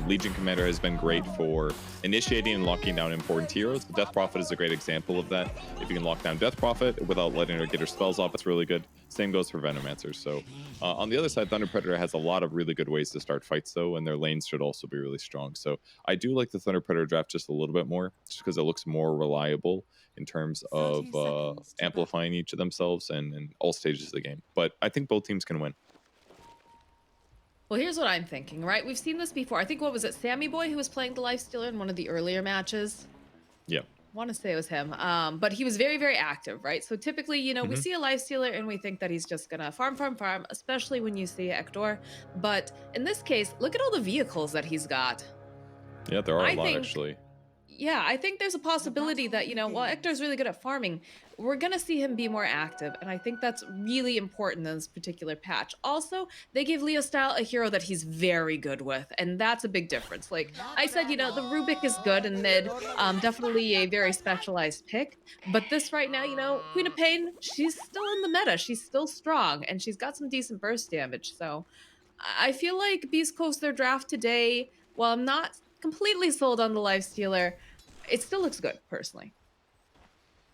Legion Commander has been great for initiating and locking down important heroes. The Death Prophet is a great example of that. If you can lock down Death Prophet without letting her get her spells off, it's really good. Same goes for Venomancer. So on the other side, Thunder Predator has a lot of really good ways to start fights, though, and their lanes should also be really strong. So I do like the Thunder Predator draft just a little bit more, just because it looks more reliable in terms of amplifying each of themselves and all stages of the game. But I think both teams can win. Well, here's what I'm thinking, right? We've seen this before. I think, what was it, Sammy Boy who was playing the Lifestealer in one of the earlier matches? Yeah. I want to say it was him. But he was very, very active, right? So typically, we Mm-hmm. see a Lifestealer and we think that he's just gonna farm, farm, farm, especially when you see Ektor. But in this case, look at all the vehicles that he's got. Yeah, there are a I lot, think actually. Yeah, I think there's a possibility that, while Ektor's really good at farming, we're going to see him be more active. And I think that's really important in this particular patch. Also, they gave Leo Style a hero that he's very good with. And that's a big difference. Like I said, the Rubik is good in mid, definitely a very specialized pick. But this right now, Queen of Pain, she's still in the meta. She's still strong and she's got some decent burst damage. So I feel like Beast Coast, their draft today, while I'm not completely sold on the Lifestealer, it still looks good, personally.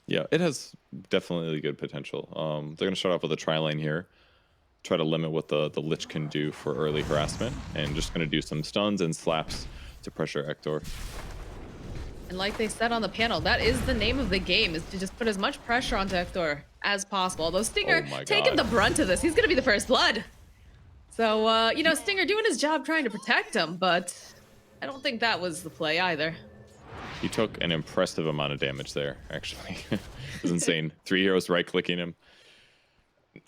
Yeah, it has definitely good potential. They're going to start off with a tri-lane here, try to limit what the Lich can do for early harassment, and just going to do some stuns and slaps to pressure Ektor. And like they said on the panel, that is the name of the game, is to just put as much pressure onto Ektor as possible. Although Stinger taking the brunt of this, he's going to be the first blood. So, Stinger doing his job trying to protect him, but I don't think that was the play either. He took an impressive amount of damage there, actually. It was insane. 3 heroes right-clicking him.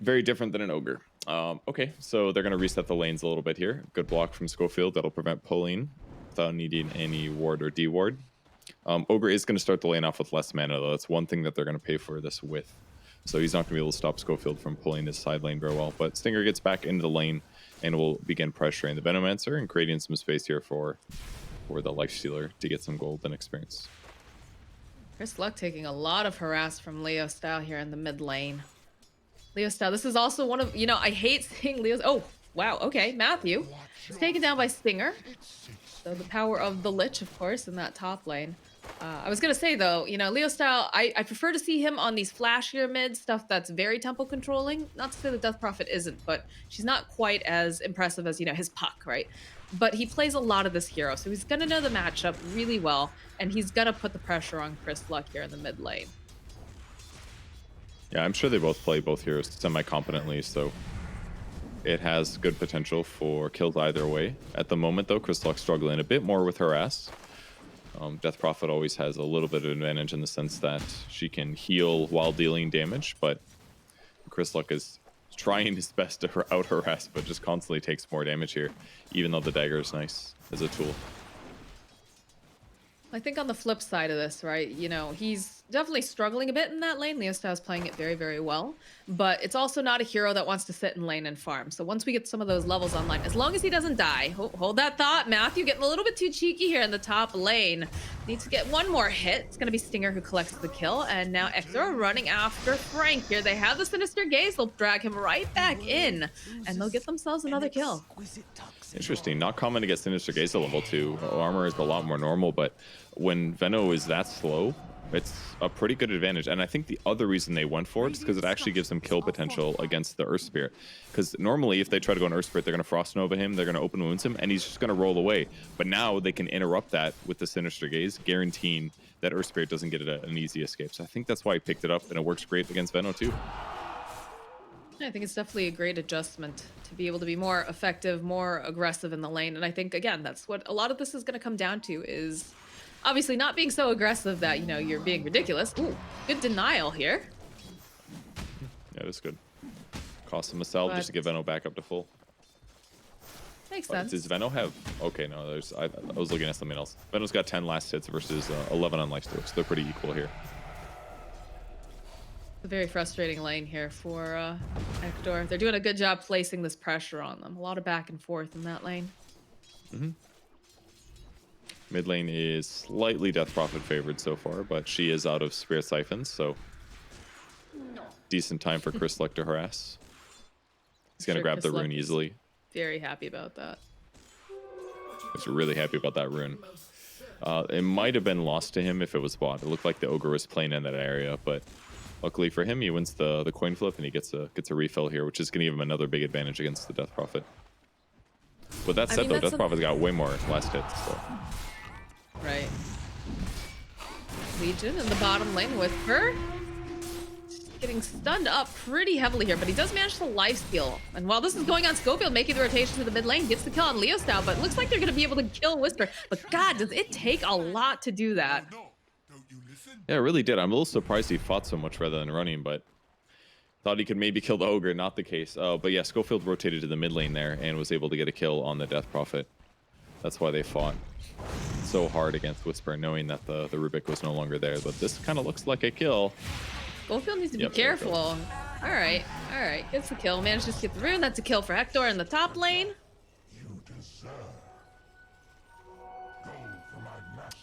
Very different than an Ogre. Okay, so they're going to reset the lanes a little bit here. Good block from Schofield. That'll prevent pulling without needing any ward or D-ward. Ogre is going to start the lane off with less mana, though. That's one thing that they're going to pay for this with. So he's not going to be able to stop Schofield from pulling his side lane very well. But Stinger gets back into the lane and will begin pressuring the Venomancer and creating some space here for the Lifestealer to get some gold and experience. Chris Luck taking a lot of harass from Leo Style here in the mid lane. Leo Style, this is also one of, I hate seeing Leo's. Oh, wow. Okay, Matthew is taken down by Stinger. So the power of the Lich, of course, in that top lane. I was going to say, though, Leo Style, I prefer to see him on these flashier mid stuff that's very tempo controlling. Not to say that Death Prophet isn't, but she's not quite as impressive as, his Puck, right? But he plays a lot of this hero, so he's going to know the matchup really well, and he's going to put the pressure on Chris Luck here in the mid lane. Yeah, I'm sure they both play both heroes semi-competently, so it has good potential for kills either way. At the moment, though, Chris Luck's struggling a bit more with harass. Death Prophet always has a little bit of advantage in the sense that she can heal while dealing damage, but Chris Luck is trying his best to out-harass, but just constantly takes more damage here, even though the dagger is nice as a tool. I think on the flip side of this, right, he's definitely struggling a bit in that lane. Leo Style's playing it very, very well, but it's also not a hero that wants to sit in lane and farm. So once we get some of those levels online, as long as he doesn't die, hold that thought. Matthew getting a little bit too cheeky here in the top lane. Needs to get one more hit. It's going to be Stinger who collects the kill, and now Ektor running after Frank here. They have the Sinister Gaze. They'll drag him right back in, and they'll get themselves another kill. Interesting. Not common to get Sinister Gaze at level 2. Armor is a lot more normal, but when Veno is that slow, it's a pretty good advantage. And I think the other reason they went for it is because it actually gives them kill potential against the Earth Spirit. Because normally, if they try to go on Earth Spirit, they're going to Frost Nova him, they're going to Open Wounds him, and he's just going to roll away. But now they can interrupt that with the Sinister Gaze, guaranteeing that Earth Spirit doesn't get an easy escape. So I think that's why he picked it up, and it works great against Veno too. I think it's definitely a great adjustment to be able to be more effective, more aggressive in the lane. And I think, again, that's what a lot of this is going to come down to, is obviously not being so aggressive that, you're being ridiculous. Ooh, good denial here. Yeah, that's good. Cost him a sell just to get Veno back up to full. Makes sense. Does Veno have... Okay, no, I was looking at something else. Veno's got 10 last hits versus 11 on lifesteal, so they're pretty equal here. A very frustrating lane here for Ektor. They're doing a good job placing this pressure on them. A lot of back and forth in that lane. Mid lane is slightly Death Prophet favored so far, but she is out of Spirit Siphons, so decent time for Chris Luck to harass. He's going to grab the rune easily. Very happy about that. was really happy about that rune. It might have been lost to him if it was bought. It looked like the ogre was playing in that area, but luckily for him, he wins the coin flip and he gets a refill here, which is going to give him another big advantage against the Death Prophet. With that said, though, Death Prophet's got way more last hits. So. Right. Legion in the bottom lane with her. Getting stunned up pretty heavily here, but he does manage to lifesteal. And while this is going on, Schofield making the rotation to the mid lane, gets the kill on Leo Style, but looks like they're going to be able to kill Whisper. But God, does it take a lot to do that? Yeah, it really did. I'm a little surprised he fought so much rather than running, but thought he could maybe kill the Ogre, not the case. But yeah, Schofield rotated to the mid lane there and was able to get a kill on the Death Prophet. That's why they fought so hard against Whisper, knowing that the Rubik was no longer there. But this kind of looks like a kill. Schofield needs to be careful. All right, gets the kill. Manages to get the rune. That's a kill for Hector in the top lane.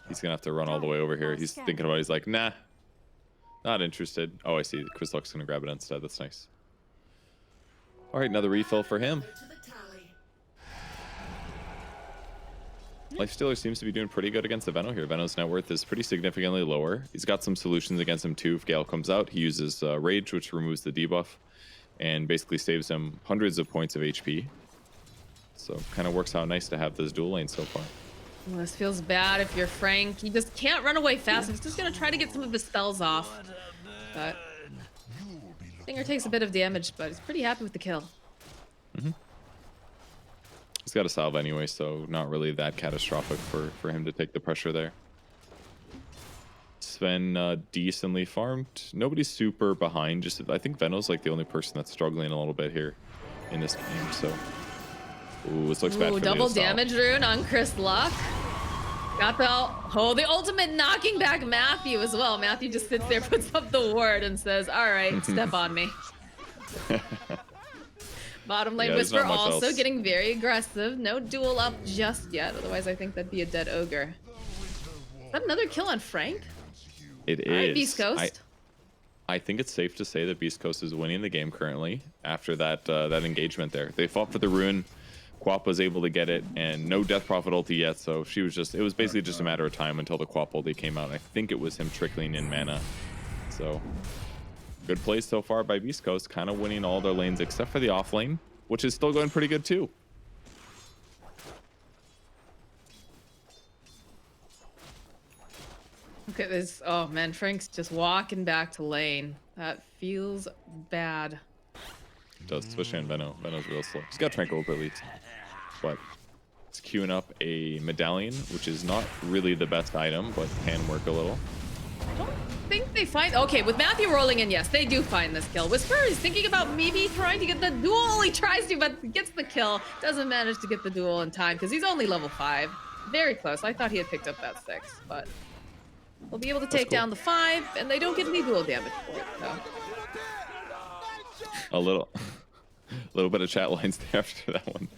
He's gonna have to run all the way over here. He's thinking about it. He's like, nah, not interested. Oh, I see. Quizlock's gonna grab it instead. That's nice. All right, another refill for him. Lifestealer seems to be doing pretty good against the Veno here. Veno's net worth is pretty significantly lower. He's got some solutions against him too. If Gale comes out, he uses Rage, which removes the debuff, and basically saves him hundreds of points of HP. So kind of works out nice to have this dual lane so far. Well, this feels bad if you're Frank. You just can't run away fast. He's just going to try to get some of his spells off. But Stinger takes a bit of damage, but he's pretty happy with the kill. He's got a salve anyway, so not really that catastrophic for him to take the pressure there. Sven decently farmed. Nobody's super behind. Just I think Veno's like the only person that's struggling a little bit here in this game. So, ooh, this looks bad for double damage rune on Chris Luck. Got the ultimate knocking back Matthew as well. Matthew just sits there, puts up the ward, and says, "All right, step on me." Bottom lane Whisper also getting very aggressive. No duel up just yet. Otherwise, I think that'd be a dead ogre. Is that another kill on Frank? It is. Right, Beast Coast. I think it's safe to say that Beast Coast is winning the game currently after that engagement there. They fought for the rune. Quap was able to get it, and no Death Prophet ulti yet, so she was just, it was basically just a matter of time until the Quap ulti came out. I think it was him trickling in mana. So good plays so far by Beast Coast, kind of winning all their lanes except for the off lane, which is still going pretty good too. Look at this. Oh man, Frank's just walking back to lane. That feels bad. It does, especially on Veno. Veno's real slow. He's got Tranquil at least, but it's queuing up a medallion, which is not really the best item, but can work a little. I don't think they find... Okay, with Matthew rolling in, yes, they do find this kill. Whisper is thinking about maybe trying to get the duel. He tries to, but gets the kill. Doesn't manage to get the duel in time because he's only level 5. Very close. I thought he had picked up that 6, but we'll be able to take down the 5, and they don't get any duel damage for it, so. A little bit of chat lines there after that one.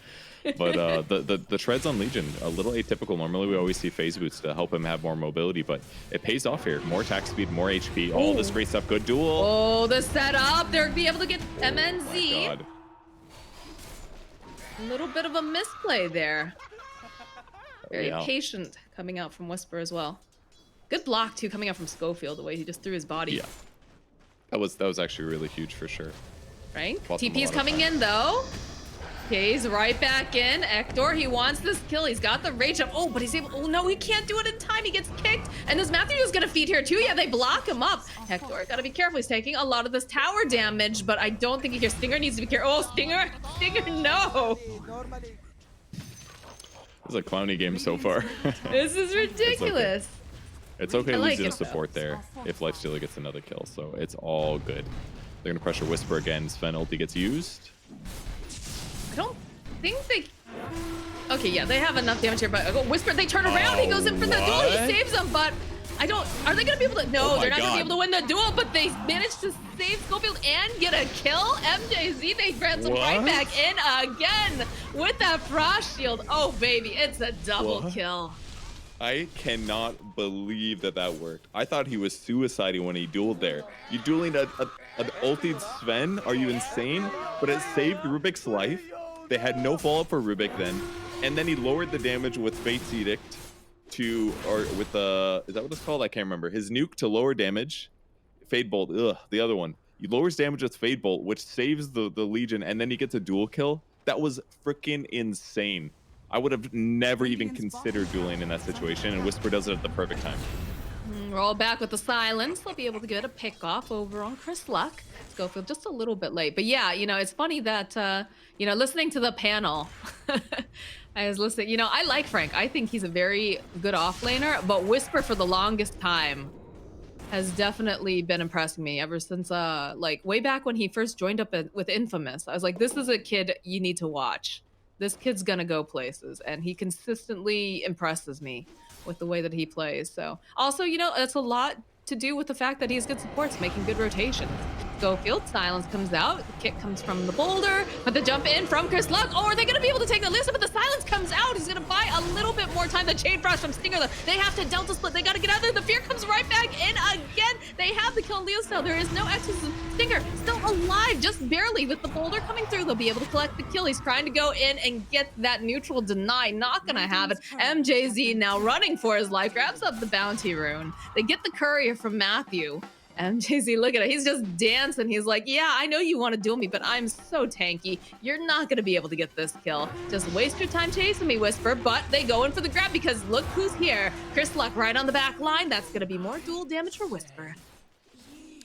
But the treads on Legion, a little atypical. Normally we always see phase boots to help him have more mobility, but it pays off here. More attack speed, more HP, all this great stuff. Good duel. Oh, the setup. They'll be able to get MNZ. Oh my God. A little bit of a misplay there. Very patient coming out from Whisper as well. Good block too coming out from Schofield, the way he just threw his body. Yeah. That was actually really huge for sure. Right? TP is coming in though. Okay, he's right back in. Hector, he wants this kill. He's got the rage up. Oh, but he's able... Oh, no, he can't do it in time. He gets kicked. And this Matthew is going to feed here, too. Yeah, they block him up. Hector, got to be careful. He's taking a lot of this tower damage, but I don't think he hears. Stinger needs to be careful. Oh, Stinger, no. It's a clowny game so far. This is ridiculous. It's okay losing a support there if Lifestealer gets another kill, so it's all good. They're going to pressure Whisper again. Sven ulti gets used. I don't think they... Okay, yeah, they have enough damage here, but Whisper, they turn around, he goes in for the duel, he saves them, but I don't... Are they gonna be able to... No, they're not gonna be able to win the duel, but they managed to save Schofield and get a kill. MJZ, they ransom right back in again with that frost shield. Oh, baby, it's a double kill. I cannot believe that worked. I thought he was suiciding when he dueled there. You dueling an ultied Sven? Are you insane? But it saved Rubik's life. They had no follow-up for Rubik then. and then he lowered the damage with Fate's Edict to, or with the, is that what it's called? I can't remember. His nuke to lower damage. Fade Bolt, the other one. He lowers damage with Fade Bolt, which saves the Legion, and then he gets a dual kill. That was freaking insane. I would have never even considered dueling in that situation, and Whisper does it at the perfect time. Roll back with the silence. They'll be able to get a pick off over on Chris Luck. Schofield just a little bit late. But yeah, you know, it's funny that, you know, listening to the panel, I was listening, you know, I like Frank. I think he's a very good offlaner, but Whisper for the longest time has definitely been impressing me ever since, like way back when he first joined up with Infamous. I was like, this is a kid you need to watch. This kid's gonna go places, and he consistently impresses me with the way that he plays. So also, you know, that's a lot to do with the fact that he has good supports, making good rotations. Schofield, silence comes out, the kick comes from the boulder, but the jump in from Chris Luck. Oh, are they gonna be able to take the Lisa? But the silence comes out. He's gonna buy a little bit more time. The chain frost from Stinger, though. They have to Delta split. They gotta get out there. The fear comes right back in again. They have the kill on Leo Cell. There is no exorcism. Stinger still alive, just barely. With the boulder coming through, they'll be able to collect the kill. He's trying to go in and get that neutral deny. Not gonna have it. MJZ now running for his life, grabs up the bounty rune. They get the courier from Matthew. MJZ, look at it. He's just dancing. He's like, yeah, I know you want to duel me, but I'm so tanky. You're not going to be able to get this kill. Just waste your time chasing me, Whisper. But they go in for the grab because look who's here. Chris Luck right on the back line. That's going to be more dual damage for Whisper.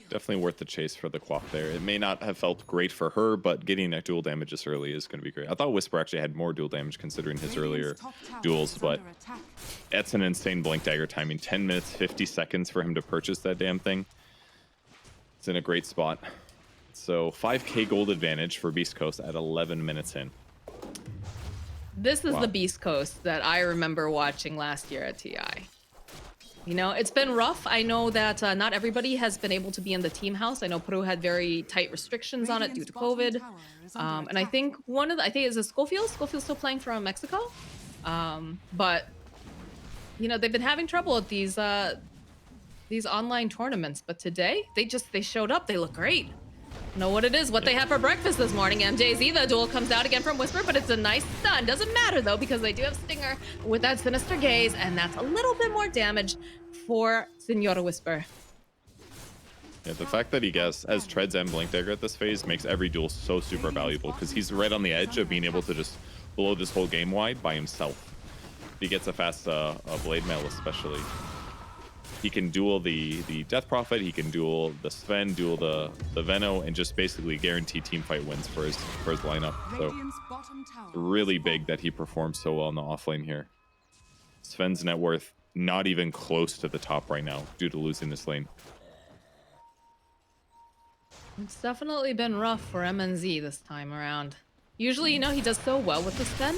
Definitely worth the chase for the Quaff there. It may not have felt great for her, but getting that dual damage this early is going to be great. I thought Whisper actually had more dual damage considering his earlier duels, but that's an insane Blink Dagger timing. 10 minutes, 50 seconds for him to purchase that damn thing. It's in a great spot. So 5k gold advantage for Beast Coast at 11 minutes in. This is the Beast Coast that I remember watching last year at TI. You know, it's been rough. I know that not everybody has been able to be in the team house. I know Peru had very tight restrictions on it due to COVID. And I think I think it's a Schofield. Schofield's still playing from Mexico. But, you know, they've been having trouble with these online tournaments. But today, they showed up. They look great. Know what it is, what they had for breakfast this morning. MJZ, the duel comes out again from Whisper, but it's a nice stun. Doesn't matter though, because they do have Stinger with that sinister gaze, and that's a little bit more damage for Senora Whisper. Yeah, the fact that he has treads and Blink Dagger at this phase makes every duel so super valuable, because he's right on the edge of being able to just blow this whole game wide by himself. If he gets a fast blade mail especially. He can duel the Death Prophet, he can duel the Sven, duel the Veno, and just basically guarantee teamfight wins for his lineup. So really big that he performs so well in the offlane here. Sven's net worth not even close to the top right now due to losing this lane. It's definitely been rough for MNZ this time around. Usually, you know, he does so well with the Sven.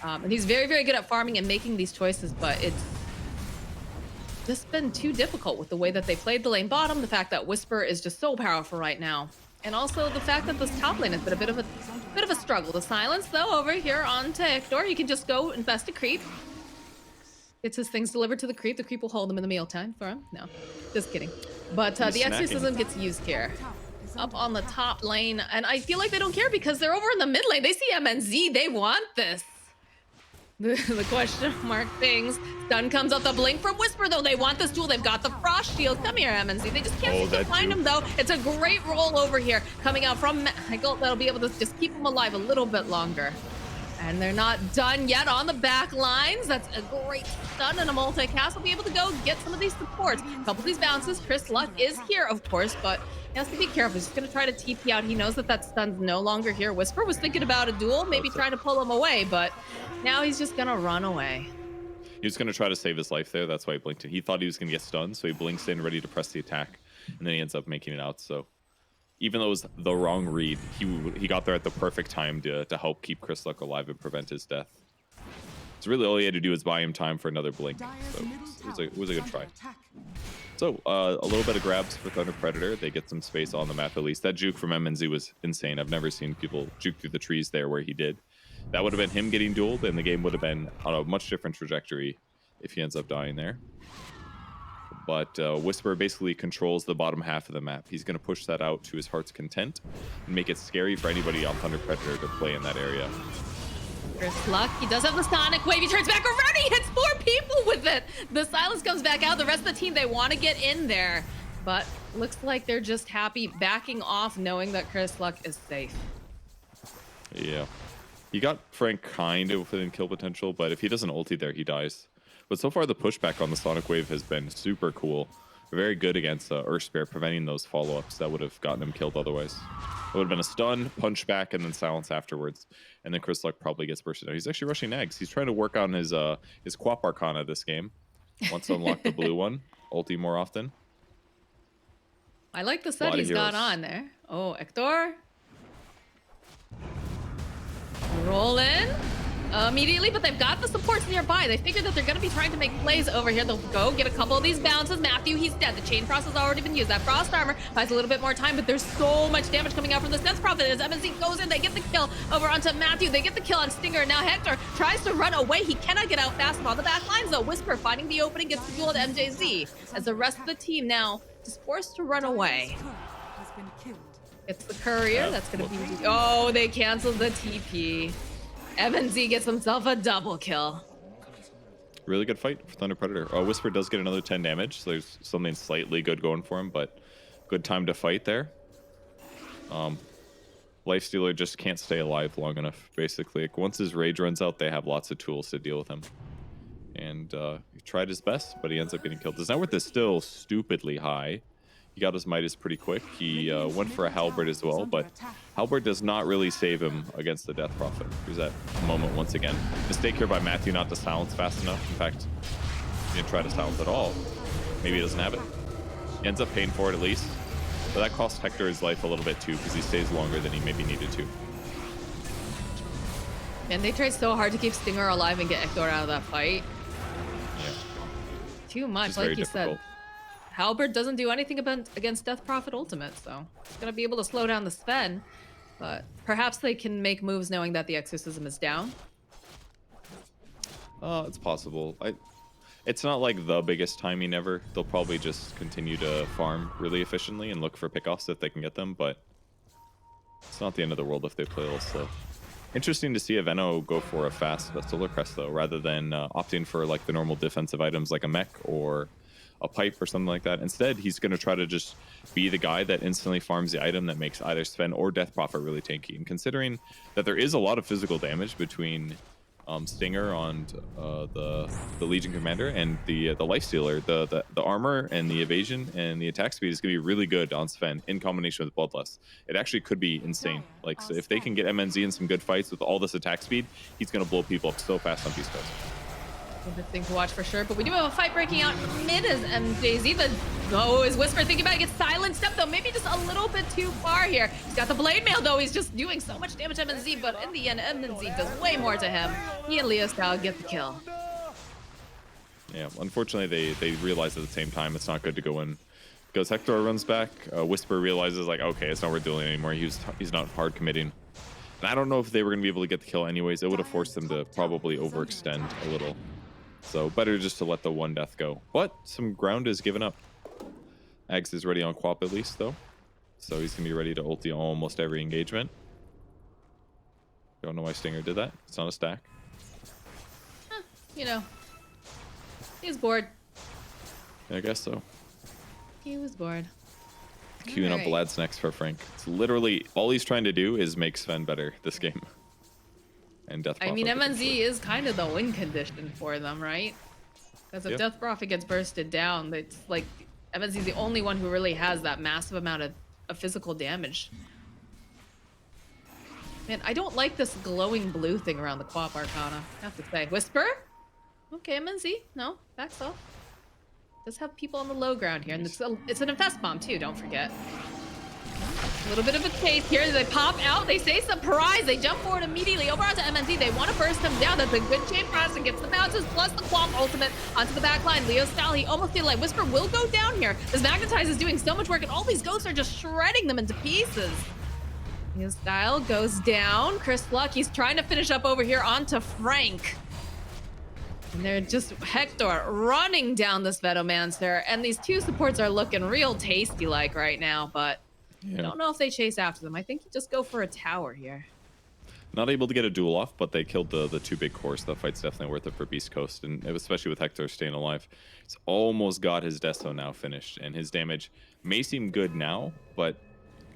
And he's very, very good at farming and making these choices, but it's just been too difficult with the way that they played the lane bottom, the fact that Whisper is just so powerful right now, and also the fact that this top lane has been a bit of a struggle. The silence though over here on Hector, he can just go invest a creep. Gets his things delivered to the creep. The creep will hold him in the mealtime for him. No, just kidding. But the exorcism gets used here. Up on the top lane, and I feel like they don't care because they're over in the mid lane. They see MNZ, they want this. The question mark things. Stun comes out the blink from Whisper, though. They want this duel. They've got the frost shield. Come here, MNZ. They just can't seem to find him, though. It's a great roll over here coming out from Michael. That'll be able to just keep him alive a little bit longer. And they're not done yet on the back lines. That's a great stun and a multi-cast. Will be able to go get some of these supports. A couple of these bounces. Chris Luck is here, of course, but he has to be careful. He's just going to try to TP out. He knows that that stun's no longer here. Whisper was thinking about a duel, maybe trying to pull him away, but now he's just going to run away. He was going to try to save his life there. That's why he blinked. He thought he was going to get stunned, so he blinks in, ready to press the attack, and then he ends up making it out. So even though it was the wrong read, he got there at the perfect time to help keep Chris Luck alive and prevent his death. So really all he had to do was buy him time for another blink. So it was a good try. So a little bit of grabs for Thunder Predator. They get some space on the map at least. That juke from MNZ was insane. I've never seen people juke through the trees there where he did. That would have been him getting dueled, and the game would have been on a much different trajectory if he ends up dying there. But Whisper basically controls the bottom half of the map. He's going to push that out to his heart's content and make it scary for anybody on Thunder Predator to play in that area. Chris Luck, he does have the Sonic Wave. He turns back around. He hits 4 people with it. The silence comes back out. The rest of the team, they want to get in there. But looks like they're just happy backing off, knowing that Chris Luck is safe. Yeah. He got Frank kind of within kill potential, but if he doesn't ulti there, he dies. But so far, the pushback on the Sonic Wave has been super cool. Very good against Earth Spear, preventing those follow-ups that would have gotten him killed otherwise. It would have been a stun, punch back, and then silence afterwards. And then Chris Luck probably gets bursted out. He's actually rushing Nags. He's trying to work on his Quap Arcana this game. Wants to unlock the blue one. Ulti more often. I like the set he's got on there. Oh, Hector. Roll in immediately, but they've got the supports nearby. They figured that they're going to be trying to make plays over here. They'll go get a couple of these bounces. Matthew, he's dead. The Chain Frost has already been used. That Frost Armor buys a little bit more time, but there's so much damage coming out from this Death Prophet. As MNC goes in, they get the kill over onto Matthew. They get the kill on Stinger. Now Hector tries to run away. He cannot get out fast enough on the back lines, though. Whisper finding the opening, gets the duel to MJZ. As the rest of the team now is forced to run away. It's the courier. That's going to be... Oh, they canceled the TP. MNZ gets himself a double kill. Really good fight for Thunder Predator. Whisper does get another 10 damage, so there's something slightly good going for him, but good time to fight there. Lifestealer just can't stay alive long enough, basically. Like, once his rage runs out, they have lots of tools to deal with him. And he tried his best, but he ends up getting killed. His net worth is still stupidly high. He got his Midas pretty quick. He went for a Halberd as well, but Halberd does not really save him against the Death Prophet. There's that moment once again. Mistake here by Matthew not to silence fast enough. In fact, he didn't try to silence at all. Maybe he doesn't have it. He ends up paying for it at least. But that costs Hector his life a little bit too, because he stays longer than he maybe needed to. And they tried so hard to keep Stinger alive and get Hector out of that fight. Yeah. Too much, like you said. Halberd doesn't do anything against Death Prophet Ultimate, so he's going to be able to slow down the Sven. But perhaps they can make moves knowing that the Exorcism is down. It's possible. It's not like the biggest timing ever. They'll probably just continue to farm really efficiently and look for pickoffs if they can get them, but it's not the end of the world if they play a little slow. Interesting to see a Venno go for a fast Solar Crest, though, rather than opting for like the normal defensive items like a mech or a pipe or something like that. Instead, he's going to try to just be the guy that instantly farms the item that makes either Sven or Death Prophet really tanky. And considering that there is a lot of physical damage between Stinger on the Legion Commander and the Lifestealer, the armor and the evasion and the attack speed is going to be really good on Sven in combination with Bloodlust. It actually could be insane. Like, so if they can get MNZ in some good fights with all this attack speed, he's going to blow people up so fast on beastcoast. Interesting to watch for sure, but we do have a fight breaking out mid as MJZ, but is Whisper thinking about it, gets silenced up though, maybe just a little bit too far here. He's got the Blade Mail though, he's just doing so much damage to MNZ, but in the end, MNZ does way more to him. He and Leo Style get the kill. Yeah, unfortunately they realize at the same time it's not good to go in. Because Hector runs back, Whisper realizes like, okay, it's not worth doing anymore. He's not hard committing. And I don't know if they were going to be able to get the kill anyways. It would have forced them to probably overextend a little. So better just to let the one death go. But some ground is given up. Ags is ready on Quap at least though. So he's going to be ready to ulti almost every engagement. Don't know why Stinger did that. It's not a stack. You know, he's bored. I guess so. He was bored. Queuing up Vlad's next for Frank. It's literally all he's trying to do is make Sven better this game. And Death Prophet. I mean, MNZ is kind of the win condition for them, right? Because if Death Prophet gets bursted down, it's like MNZ is the only one who really has that massive amount of physical damage. Man, I don't like this glowing blue thing around the Quap Arcana, I have to say. Whisper? Okay, MNZ. No, backs off. Does have people on the low ground here, and it's an infest bomb too, don't forget. A little bit of a chase here. They pop out. They say surprise. They jump forward immediately over onto MNZ. They want to burst him down. That's a good chain press and gets the bounces plus the Quap ultimate onto the back line. Leo Style, he almost did like Whisper will go down here. This Magnetize is doing so much work, and all these ghosts are just shredding them into pieces. Leo Style goes down. Chris Luck, he's trying to finish up over here onto Frank. And they're just Hector running down this Vetomancer, and these two supports are looking real tasty like right now, but I don't know if they chase after them. I think you just go for a tower here. Not able to get a duel off, but they killed the two big cores. That fight's definitely worth it for Beast Coast, and especially with Hector staying alive. He's almost got his Deso now finished, and his damage may seem good now, but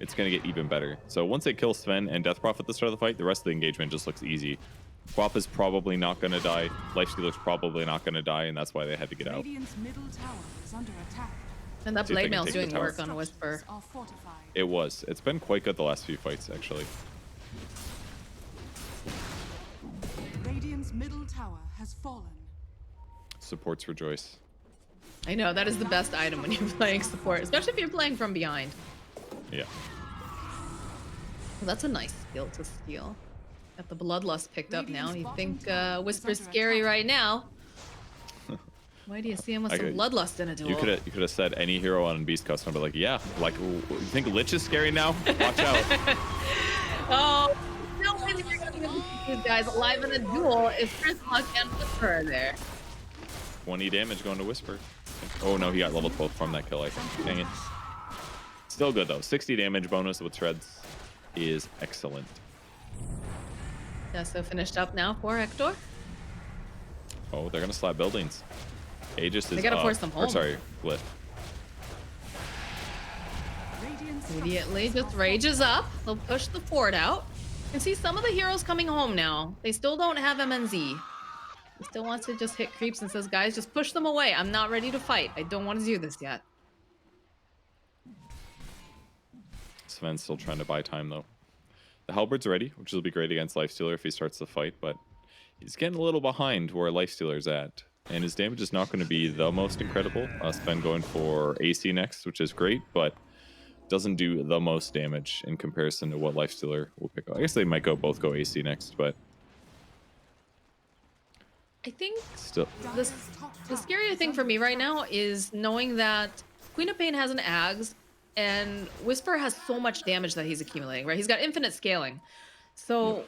it's going to get even better. So once they kill Sven and Death Prophet at the start of the fight, the rest of the engagement just looks easy. Quap is probably not going to die. Lifestealer's probably not going to die, and that's why they had to get out. Middle tower is under attack. And that See if they blade can mail's take the doing work tower. on Whisper. Are fortified. It was. It's been quite good the last few fights, actually. Radiant's middle tower has fallen. Supports rejoice. I know, that is the best item when you're playing support, especially if you're playing from behind. Yeah. Well, that's a nice skill to steal. Got the Bloodlust picked up now. You think Whisper's scary right now? Why do you see him with some Bloodlust in a duel? You could have said any hero on Beast Coast, and I'd be like, yeah, like, you think Lich is scary now? Watch out. Oh, no way that you're gonna get these guys alive in a duel if Chris Luck and Whisper are there. 20 damage going to Whisper. Oh no, he got level 12 from that kill, I think. Dang it. Still good though. 60 damage bonus with shreds is excellent. Yeah, so finished up now for Hector. Oh, they're gonna slap buildings. Aegis is They gotta up. force them Or, home. sorry, Glyph. Immediately just rages up. They'll push the fort out. You can see some of the heroes coming home now. They still don't have MNZ. He still wants to just hit creeps and says, guys, just push them away. I'm not ready to fight. I don't want to do this yet. Sven's still trying to buy time though. The Halberd's ready, which will be great against Lifestealer if he starts the fight, but he's getting a little behind where Lifestealer's at. And his damage is not going to be the most incredible. Sven going for AC next, which is great, but doesn't do the most damage in comparison to what Lifestealer will pick up. I guess they might both go AC next, but I think still. the scarier thing for me right now is knowing that Queen of Pain has an Ags and Whisper has so much damage that he's accumulating, right? He's got infinite scaling. So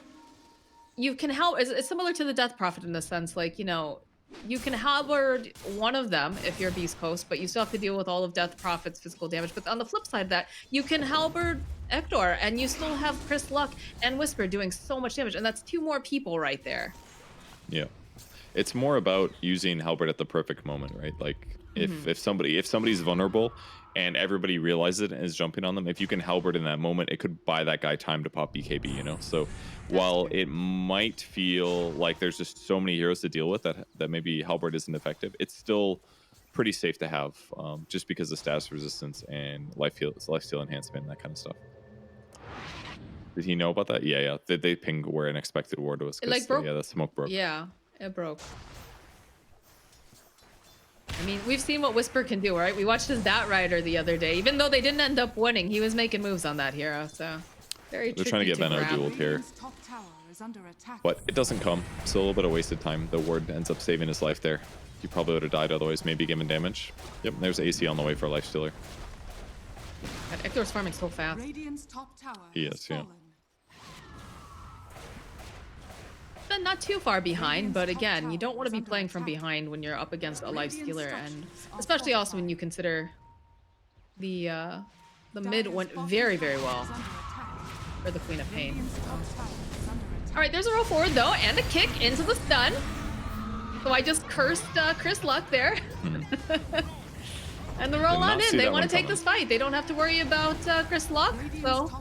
you can help, it's similar to the Death Prophet in the sense, like, you know, you can halberd one of them if you're Beast Coast, but you still have to deal with all of Death Prophet's physical damage. But on the flip side of that, you can halberd Hector and you still have Chris Luck and Whisper doing so much damage. And that's 2 more people right there. Yeah. It's more about using Halberd at the perfect moment, right? Like if somebody's vulnerable and everybody realizes it and is jumping on them, if you can Halberd in that moment, it could buy that guy time to pop BKB, you know? So while it might feel like there's just so many heroes to deal with that maybe Halberd isn't effective, it's still pretty safe to have just because of status resistance and lifesteal enhancement and that kind of stuff. Did he know about that? Yeah. Did they ping where an expected ward was? It like broke? Yeah, the smoke broke. Yeah, it broke. I mean, we've seen what Whisper can do, right? We watched his Dat Rider the other day. Even though they didn't end up winning, he was making moves on that hero, so very They're trying to get Venno grab. dueled here. But it doesn't come. Still a little bit of wasted time. The ward ends up saving his life there. He probably would have died otherwise, maybe given damage. Yep, there's AC on the way for Lifestealer. God, Hector's farming so fast. He is, yeah. But not too far behind, but again, you don't want to be playing from behind when you're up against a Lifestealer, and especially also when you consider the mid went very, very well for the Queen of Pain. All right, there's a roll forward though, and a kick into the stun. So I just cursed Chris Luck there. And the roll on in. They want to take this fight. They don't have to worry about Chris Luck. So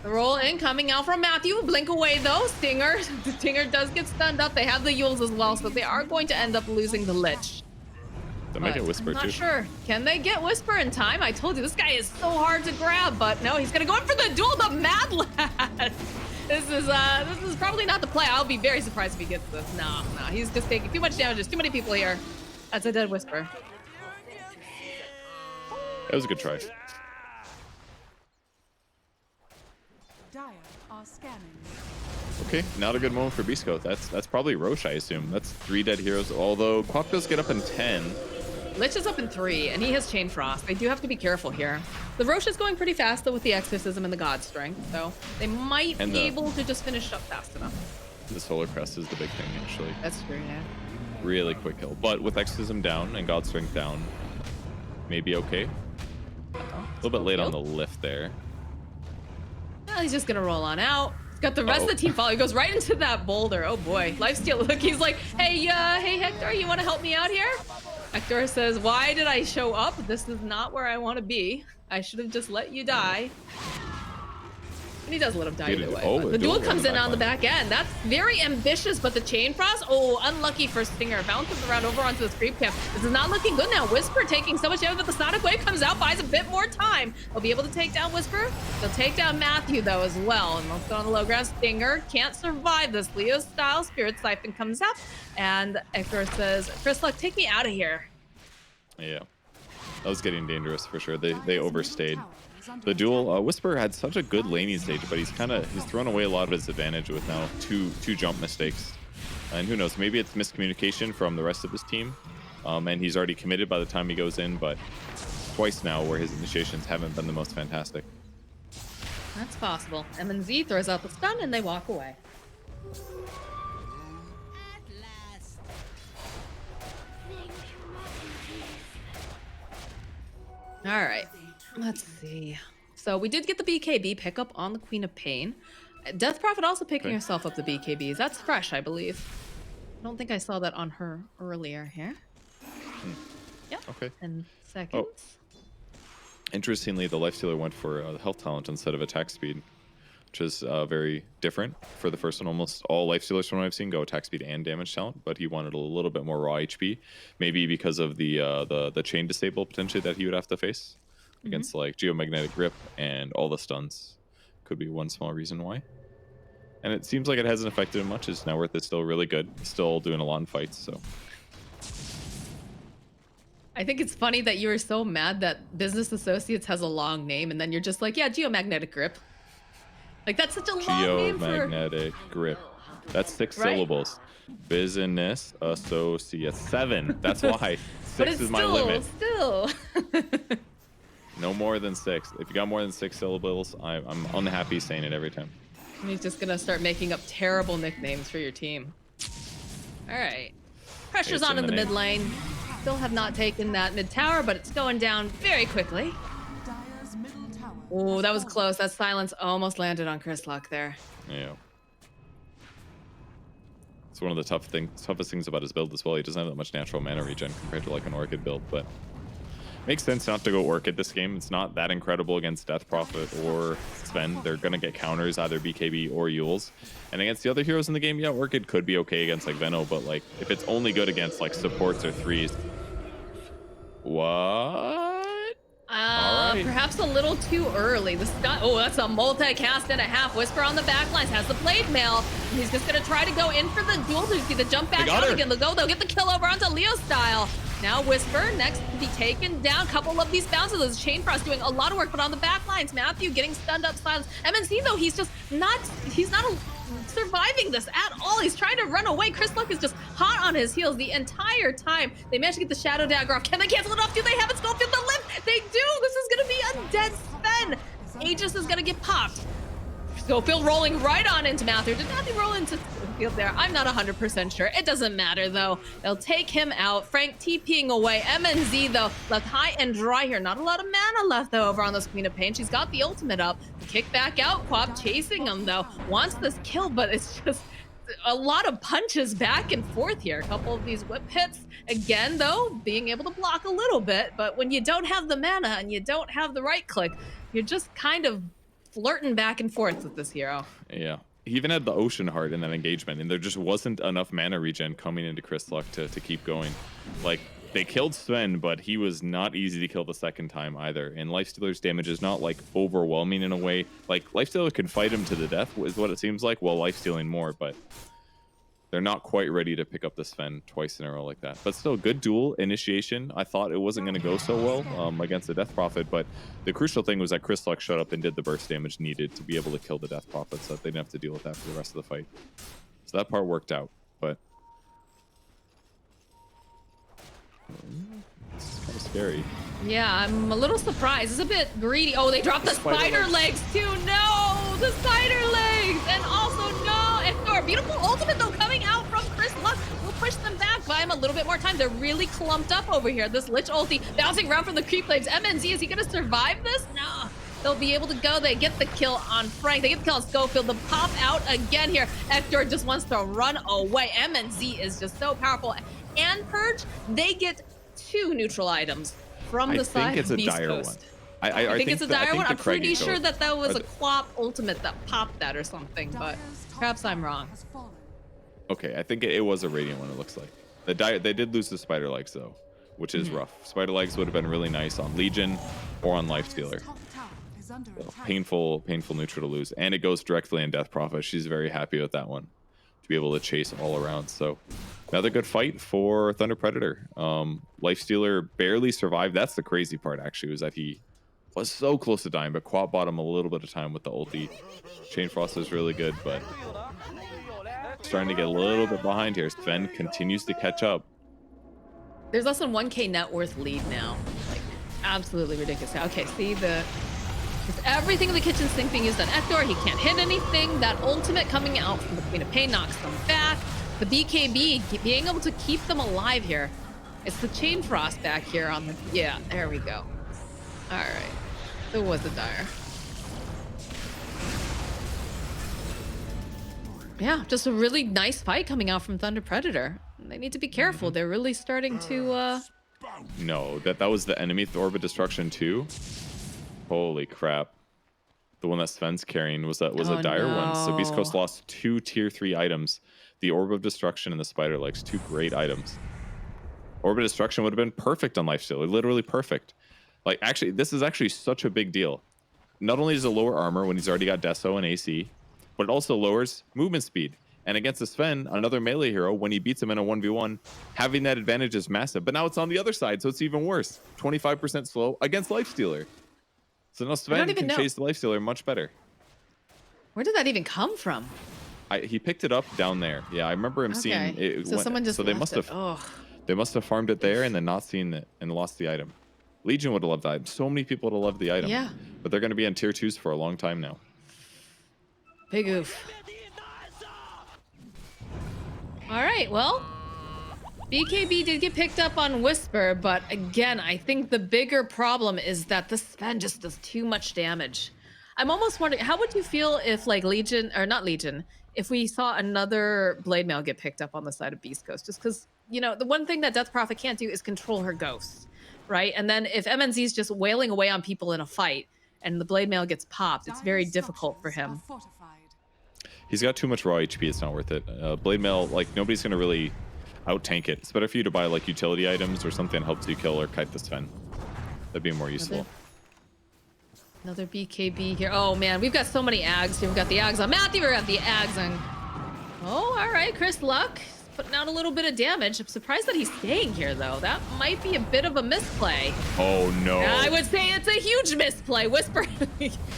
the roll in coming out from Matthew. Blink away though. Stinger. Stinger does get stunned up. They have the Yules as well, so they are going to end up losing the Lich. They might get Whisper I'm not too. sure. Can they get Whisper in time? I told you this guy is so hard to grab, but no, he's gonna go in for the duel. The Mad Lad. This is probably not the play. I'll be very surprised if he gets this. No, he's just taking too much damage. There's too many people here. That's a dead Whisper. That was a good try. Okay, not a good moment for Bisco. That's probably Roche, I assume. That's 3 dead heroes, although Quack does get up in 10. Lich is up in 3, and he has Chain Frost. They do have to be careful here. The Roche is going pretty fast, though, with the Exorcism and the God Strength, so they might be able to just finish up fast enough. The Solar Crest is the big thing, actually. That's true, yeah. Really quick kill. But with Exorcism down and God Strength down, maybe okay. A little bit late on the lift there. Well, he's just going to roll on out. He's Got the rest of the team following. He goes right into that boulder. Oh boy. Lifesteal. Look, he's like, hey, hey Hector, you want to help me out here? Hector says, why did I show up? This is not where I want to be. I should have just let you die. And he does let him die either way. Oh, the duel comes in on the back end. That's very ambitious, but the chain frost, oh, unlucky for Stinger. Bounces around over onto the creep camp. This is not looking good now. Whisper taking so much damage, but the Sonic Wave comes out, buys a bit more time. They'll be able to take down Whisper. They'll take down Matthew, though, as well. And let's go on the low ground. Stinger can't survive this. Leo-style Spirit Siphon comes out, and Hector says, Chris Luck, take me out of here. Yeah, that was getting dangerous for sure. They overstayed. The duel, Whisper had such a good laning stage, but he's thrown away a lot of his advantage with now two jump mistakes. And who knows, maybe it's miscommunication from the rest of his team. And he's already committed by the time he goes in, but twice now where his initiations haven't been the most fantastic. That's possible. MNZ throws out the stun and they walk away. All right. Let's see. So we did get the BKB pickup on the Queen of Pain. Death Prophet also picking herself up the BKBs. That's fresh, I believe. I don't think I saw that on her earlier here. Yeah. Okay. 10 seconds. Oh. Interestingly, the Lifestealer went for the health talent instead of attack speed, which is very different. For the first one, almost all Lifestealers from what I've seen go attack speed and damage talent, but he wanted a little bit more raw HP, maybe because of the chain disable potentially that he would have to face against like Geomagnetic Grip and all the stuns. Could be one small reason why. And it seems like it hasn't affected him much. His net worth is still really good. He's still doing a lot in fights, so. I think it's funny that you were so mad that Business Associates has a long name, and then you're just like, yeah, Geomagnetic Grip. Like, that's such a long name for... Geomagnetic Grip. That's 6 Right? syllables. Business Associates. 7. That's why. 6 is my limit. Still. No more than 6. If you got more than 6 syllables, I'm unhappy saying it every time. And he's just gonna start making up terrible nicknames for your team. All right. Pressure's It's on in in the the mid lane. Still have not taken that mid tower, but it's going down very quickly. Dire's middle tower Oh, has that was fallen. close. That silence almost landed on Chris Luck there. Yeah. It's one of the toughest things about his build as well. He doesn't have that much natural mana regen compared to like an Orchid build, but makes sense not to go Orchid this game. It's not that incredible against Death Prophet or Sven. They're going to get counters, either BKB or Yules. And against the other heroes in the game, yeah, Orchid could be okay against like Veno, but like if it's only good against like supports or threes. What? Alright. Perhaps a little too early. The stun. Oh, that's a multi-cast and a half. Whisper on the backlines has the blade mail. He's just gonna try to go in for the duel. You see the jump back out again. They'll get the kill over onto Leo style. Now Whisper next to be taken down. Couple of these bounces. There's Chain Frost doing a lot of work, but on the backlines, Matthew getting stunned up, silence. MNC though, he's not surviving this at all. He's trying to run away. Chris Luck is just hot on his heels the entire time. They managed to get the Shadow Dagger off. Can they cancel it off? Do they have it? Schofield the lift? They do. This is gonna be a dead Sven. Aegis is gonna get popped. Schofield rolling right on into Matthew. Did Matthew roll into Schofield there? I'm not 100% sure. It doesn't matter though. They'll take him out. Frank TPing away. MNZ though left high and dry here. Not a lot of mana left though over on this Queen of Pain. She's got the ultimate up. Kick back out. Quap chasing him though. Wants this kill, but it's just a lot of punches back and forth here. A couple of these whip hits. Again though, being able to block a little bit, but when you don't have the mana and you don't have the right click, you're just kind of flirting back and forth with this hero. Yeah. He even had the Ocean Heart in that engagement, and there just wasn't enough mana regen coming into Chris Luck to keep going. Like, they killed Sven, but he was not easy to kill the second time either. And Lifestealer's damage is not, like, overwhelming in a way. Like, Lifestealer can fight him to the death, is what it seems like, while Lifestealing more, but they're not quite ready to pick up the Sven twice in a row like that. But still, good duel initiation. I thought it wasn't going to go so well against the Death Prophet, but the crucial thing was that Chris Luck showed up and did the burst damage needed to be able to kill the Death Prophet, so that they didn't have to deal with that for the rest of the fight. So that part worked out, but it's kind of scary. Yeah, I'm a little surprised. It's a bit greedy. Oh, they dropped the spider legs too. No, the spider legs. And also, no, Hector. Beautiful ultimate, though, coming out from Chris Luck. We'll push them back, buy him a little bit more time. They're really clumped up over here. This Lich ulti bouncing around from the creep blades. MNZ, is he going to survive this? No. They'll be able to go. They get the kill on Frank. They get the kill on Schofield. The pop out again here. Hector just wants to run away. MNZ is just so powerful. And Purge, they get 2 neutral items from the side of Beast Coast. I think it's a dire one. I'm pretty Craigie sure goes- that was a Quap ultimate that popped that or something, but perhaps I'm wrong. Has fallen. Okay, I think it was a Radiant one, it looks like. They did lose the Spider Legs, though, which is rough. Spider Legs would have been really nice on Legion or on Lifestealer. Top tower is under attack. Painful neutral to lose. And it goes directly in Death Prophet. She's very happy with that one, to be able to chase all around. So another good fight for Thunder Predator. Lifestealer barely survived. That's the crazy part, actually, was that he was so close to dying, but Quap bought him a little bit of time with the ulti. Chain Frost is really good, but starting to get a little bit behind here. Sven continues to catch up. There's less than 1K net worth lead now. Like, absolutely ridiculous. Okay, see just everything in the kitchen sink being used on Ector. He can't hit anything. That ultimate coming out from the Queen of Pain knocks them back. The BKB being able to keep them alive here. It's the Chain Frost back here on the... Yeah, there we go. All right. It was a dire. Yeah, just a really nice fight coming out from Thunder Predator. They need to be careful. They're really starting to... No, that was the enemy Orb of Destruction too. Holy crap. The one that Sven's carrying was a dire one. So Beast Coast lost 2 tier 3 items. The Orb of Destruction and the Spider Legs, 2 great items. Orb of Destruction would have been perfect on Lifestealer, literally perfect. Like, actually, this is actually such a big deal. Not only does it lower armor when he's already got Deso and AC, but it also lowers movement speed. And against the Sven, another melee hero, when he beats him in a 1v1, having that advantage is massive. But now it's on the other side, so it's even worse. 25% slow against Lifestealer. So now Sven can chase the Lifestealer much better. Where did that even come from? He picked it up down there. Yeah, I remember him seeing it. So someone just they must have they must have farmed it there and then not seen it and lost the item. Legion would have loved the item. So many people would have loved the item. Yeah. But they're going to be on tier 2s for a long time now. Big oof. All right, well, BKB did get picked up on Whisper, but again, I think the bigger problem is that the Sven just does too much damage. I'm almost wondering, how would you feel if, like, Legion, or not Legion, if we saw another Blade Mail get picked up on the side of Beast Coast? Just because, you know, the one thing that Death Prophet can't do is control her ghosts, right? And then if MNZ's just wailing away on people in a fight and the Blade Mail gets popped, it's very difficult for him. He's got too much raw HP, it's not worth it. Blade Mail, like, nobody's going to really out-tank it. It's better for you to buy, like, utility items or something that helps you kill or kite the Sven. That'd be more useful. Another BKB here. Oh, man, we've got so many Ags here. We've got the Ags on Matthew. We've got the Ags on... Oh, all right, Chris Luck putting out a little bit of damage. I'm surprised that he's staying here, though. That might be a bit of a misplay. Oh, no. I would say it's a huge misplay. Whisper,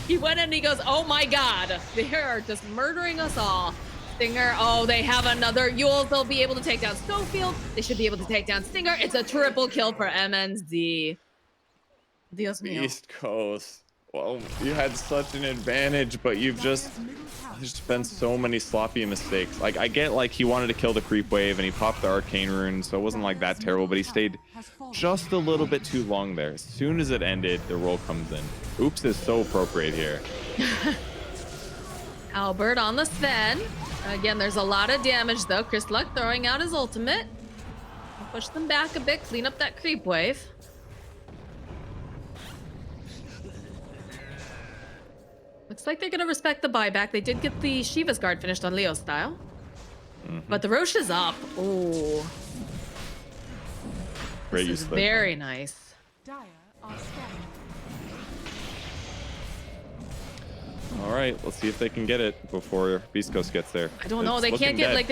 he went in and he goes, oh, my God. They are just murdering us all. Stinger, oh, they have another Yules. They'll be able to take down Schofield. They should be able to take down Stinger. It's a triple kill for MNZ. Dios mío. East Coast. Well, you had such an advantage, but you've just... There's been so many sloppy mistakes. Like, I get, like, he wanted to kill the creep wave and he popped the arcane rune, so it wasn't like that terrible, but he stayed just a little bit too long there. As soon as it ended, the roll comes in. Oops is so appropriate here. Albert on the Sven. Again, there's a lot of damage, though. Chris Luck throwing out his ultimate. Push them back a bit, clean up that creep wave. Looks like they're going to respect the buyback. They did get the Shiva's Guard finished on Leo style. But the Roche is up. Ooh. Great This use is of it. very nice. Dire are scanning. All right, let's see if they can get it before Beast Coast gets there. I don't know. It's They looking can't get, dead. like,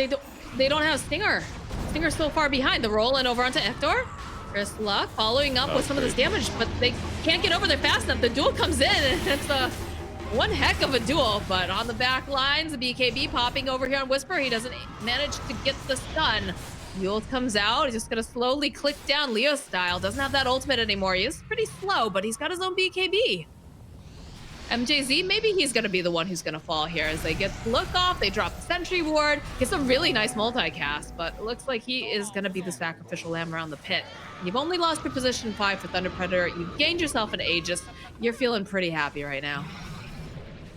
they don't have Stinger. Stinger's so far behind. The roll and over onto Ector. Chris Luck following up with some of this damage, but they can't get over there fast enough. The duel comes in, and it's a one heck of a duel, but on the back lines, the BKB popping over here on Whisper. He doesn't manage to get the stun. Yules comes out. He's just going to slowly click down Leo style. Doesn't have that ultimate anymore. He is pretty slow, but he's got his own BKB. MJZ, maybe he's going to be the one who's going to fall here as they get the look off. They drop the sentry ward. Gets a really nice multicast, but it looks like he is going to be the sacrificial lamb around the pit. You've only lost your position 5 for Thunder Predator. You've gained yourself an Aegis. You're feeling pretty happy right now.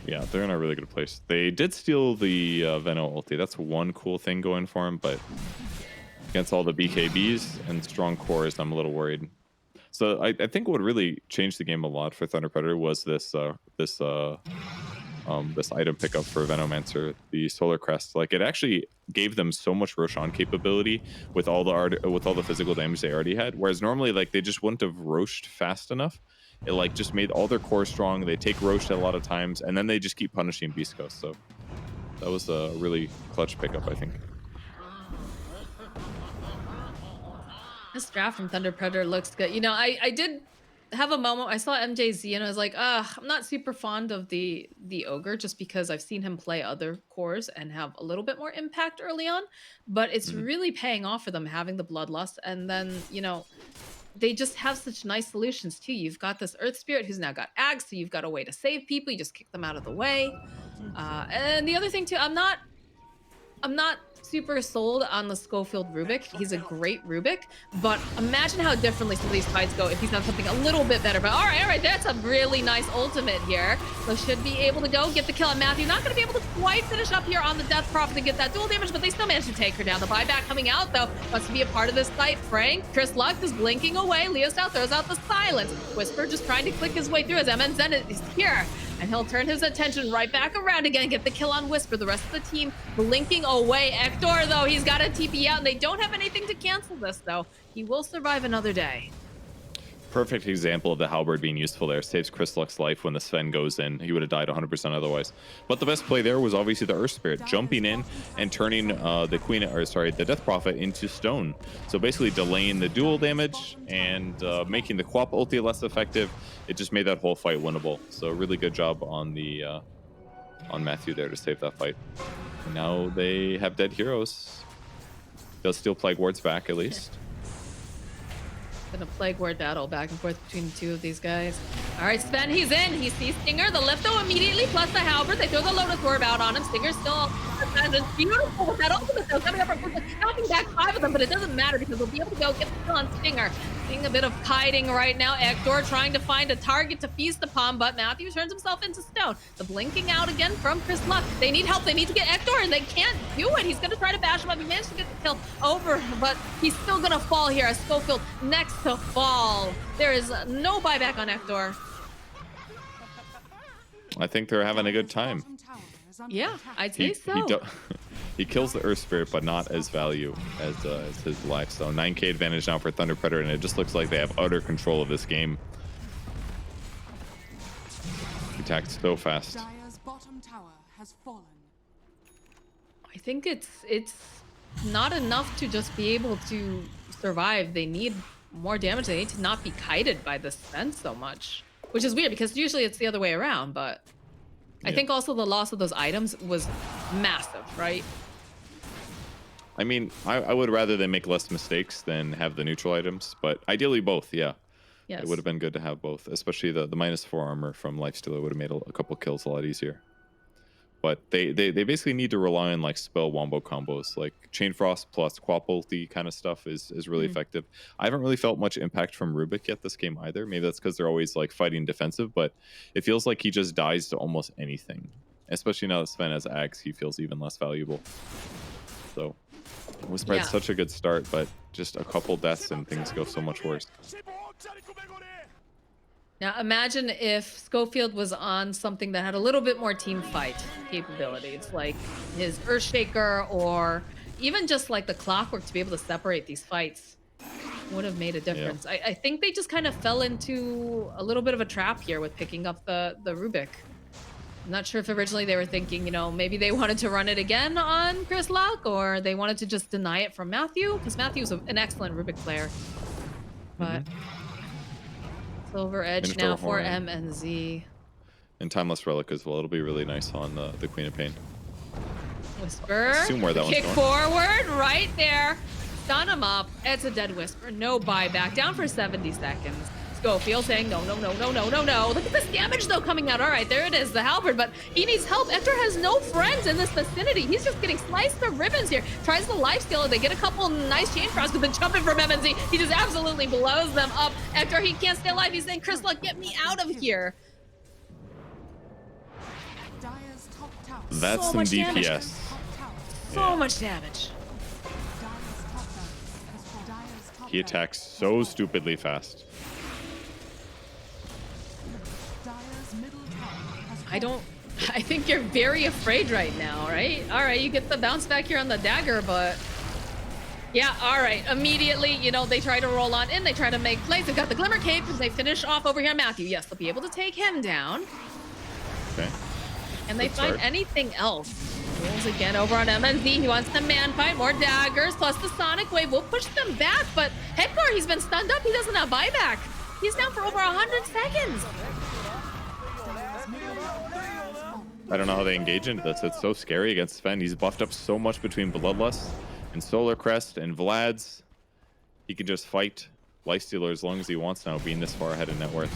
Yeah, they're in a really good place. They did steal the Veno ulti. That's one cool thing going for him, but against all the BKBs and strong cores, I'm a little worried. So I think what really changed the game a lot for Thunder Predator was this item pickup for Venomancer, the Solar Crest. Like, it actually gave them so much Roshan capability with all the physical damage they already had. Whereas normally, like, they just wouldn't have Roshed fast enough. It like just made all their core strong. They take Roche a lot of times, and then they just keep punishing Beast Coast. So that was a really clutch pickup, I think. This draft from Thunder Predator looks good. You know, I did have a moment. I saw MJZ and I was like, I'm not super fond of the Ogre just because I've seen him play other cores and have a little bit more impact early on. But it's really paying off for them having the Bloodlust. And then, you know, they just have such nice solutions too. You've got this Earth Spirit who's now got Ag, so you've got a way to save people. You just kick them out of the way. And the other thing too, I'm not super sold on the Schofield Rubik. He's a great Rubik, but imagine how differently some of these fights go if he's done something a little bit better. But all right, that's a really nice ultimate here. So should be able to go get the kill on Matthew. Not going to be able to quite finish up here on the Death Prophet and get that dual damage, but they still managed to take her down. The buyback coming out, though, wants to be a part of this fight. Frank, Chris Luck is blinking away. Leo Style throws out the silence. Whisper just trying to click his way through as MNZ is here. And he'll turn his attention right back around again, get the kill on Whisper. The rest of the team blinking away. Ektor, though, he's got a TP out, and they don't have anything to cancel this, though. He will survive another day. Perfect example of the halberd being useful there. Saves Chris Luck's life when the Sven goes in. He would have died 100% otherwise. But the best play there was obviously the Earth Spirit jumping in and turning the Death Prophet into stone. So basically delaying the dual damage and making the Quap ulti less effective. It just made that whole fight winnable. So really good job on the on Matthew there to save that fight. And now they have dead heroes. Does steal Plague Wards back at least. Been a Plague Ward battle back and forth between the two of these guys. All right, Sven, he's in. He sees Stinger, the Lifto immediately, plus the Halberd. They throw the Lotus Orb out on him. Stinger's still it's beautiful with that ultimate, though. Coming up from knocking back 5 of them, but it doesn't matter because they'll be able to go get the kill on Stinger. Seeing a bit of kiting right now. Ektor trying to find a target to feast upon, but Matthew turns himself into stone. The blinking out again from Chris Luck. They need help. They need to get Ektor, and they can't do it. He's going to try to bash him up. He managed to get the kill over, but he's still going to fall here as Schofield next to fall. There is no buyback on Ektor. I think they're having a good time. Yeah, I'd say so. He kills the Earth Spirit, but not as value as his life. So 9k advantage now for Thunder Predator, and it just looks like they have utter control of this game. He attacked so fast. I think it's not enough to just be able to survive. They need more damage. They need to not be kited by the Sven so much, which is weird because usually it's the other way around, but I think also the loss of those items was massive, right? I mean, I would rather they make less mistakes than have the neutral items, but ideally both, yeah. Yes. It would have been good to have both, especially the -4 armor from Lifestealer would have made a couple kills a lot easier. But they basically need to rely on like spell wombo combos, like Chain Frost plus Quap ulti kind of stuff is really effective. I haven't really felt much impact from Rubik yet this game either. Maybe that's because they're always like fighting defensive, but it feels like he just dies to almost anything. Especially now that Sven has Axe, he feels even less valuable. So Whisper had such a good start, but just a couple deaths and things go so much worse. Now imagine if Schofield was on something that had a little bit more team fight capabilities, like his Earthshaker or even just like the Clockwork to be able to separate these fights would have made a difference. Yeah. I think they just kind of fell into a little bit of a trap here with picking up the Rubik. I'm not sure if originally they were thinking, you know, maybe they wanted to run it again on Chris Luck or they wanted to just deny it from Matthew, because Matthew's an excellent Rubik player. But Silver Edge now for M and Z. And Timeless Relic as well. It'll be really nice on the Queen of Pain. Whisper. Assume where that one's kick going. Forward right there. Stun him up. It's a dead Whisper. No buyback. Down for 70 seconds. Schofield saying no. Look at this damage though coming out. All right, there it is, the halberd, but he needs help. Ector has no friends in this vicinity. He's just getting sliced to ribbons here. Tries the lifesteal. They get a couple nice chain crosses, but then jumping from MNZ, he just absolutely blows them up. Ector, he can't stay alive. He's saying, Chris Luck, get me out of here. Dire's top tower. That's So some much damage. DPS. Top tower. So much damage. Dire's top barracks has fallen. Dire's top He attacks so stupidly fast. Dire's middle tower has I think you're very afraid right now, right? All right, you get the bounce back here on the dagger, but yeah, all right. Immediately, you know, they try to roll on in. They try to make plays. They've got the Glimmer Cape. They finish off over here on Matthew. Yes, they'll be able to take him down. Okay. And they Good find start. anything else. Rolls again over on MNZ. He wants the man fight. More daggers plus the Sonic Wave will push them back. But Hector, he's been stunned up. He doesn't have buyback. He's down for over 100 seconds. I don't know how they engage into this. It's so scary against Sven. He's buffed up so much between Bloodlust and Solar Crest and Vlad's. He can just fight Lifestealer as long as he wants now, being this far ahead in net worth.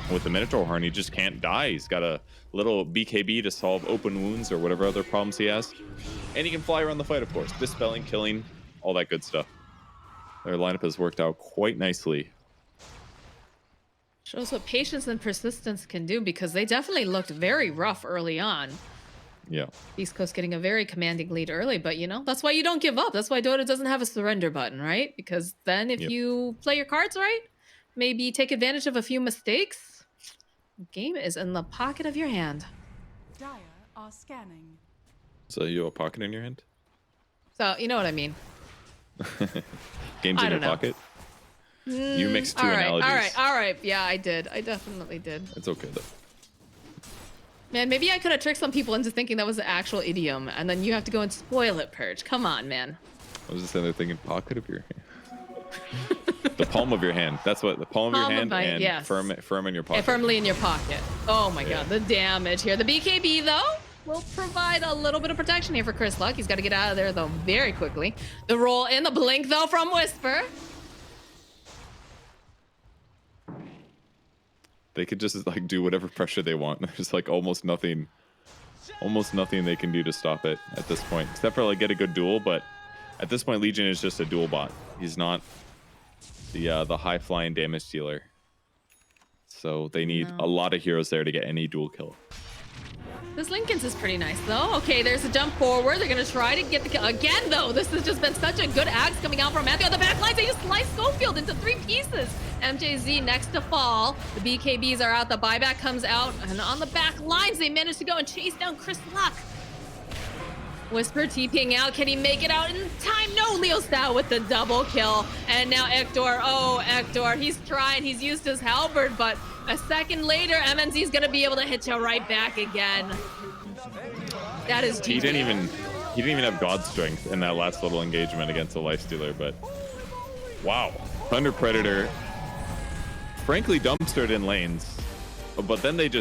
And with the Minotaur Horn, he just can't die. He's got a little BKB to solve open wounds or whatever other problems he has. And he can fly around the fight, of course. Dispelling, killing, all that good stuff. Their lineup has worked out quite nicely. Shows what patience and persistence can do, because they definitely looked very rough early on. Yeah. East Coast getting a very commanding lead early, but you know, that's why you don't give up. That's why Dota doesn't have a surrender button, right? Because then if you play your cards right, maybe take advantage of a few mistakes, the game is in the pocket of your hand. Dire are scanning. So you have a pocket in your hand? So, you know what I mean. Games I in your don't know. pocket? You mixed two analogies. All right. Yeah, I did. I definitely did. It's okay, though. Man, maybe I could have tricked some people into thinking that was the actual idiom, and then you have to go and spoil it, Purge. Come on, man. I was just saying the thing in pocket of your hand. The palm of your hand. That's what the palm of Palm your of hand my- and yes. firm in your pocket. And firmly in your pocket. Oh my Yeah. god, the damage here. The BKB, though, will provide a little bit of protection here for Chris Luck. He's got to get out of there, though, very quickly. The roll in, the blink, though, from Whisper. They could just like do whatever pressure they want. There's like almost nothing they can do to stop it at this point, except for like get a good duel. But at this point, Legion is just a duel bot. He's not the high flying damage dealer. So they need a lot of heroes there to get any duel kill. This Lincoln's is pretty nice, though. Okay, there's a jump forward. They're going to try to get the kill. Again, though, this has just been such a good axe coming out from Matthew. On the back lines, they just slice Schofield into 3 pieces. MJZ next to fall. The BKBs are out. The buyback comes out. And on the back lines, they manage to go and chase down Chris Luck. Whisper TPing out. Can he make it out in time? No, Leo Style with the double kill. And now Ector. Oh, Ector. He's trying. He's used his halberd, but a second later, MNZ is going to be able to hit you right back again. That is He GG. didn't even have God strength in that last little engagement against the Lifestealer. But wow, Thunder Predator frankly dumpstered in lanes, but then they just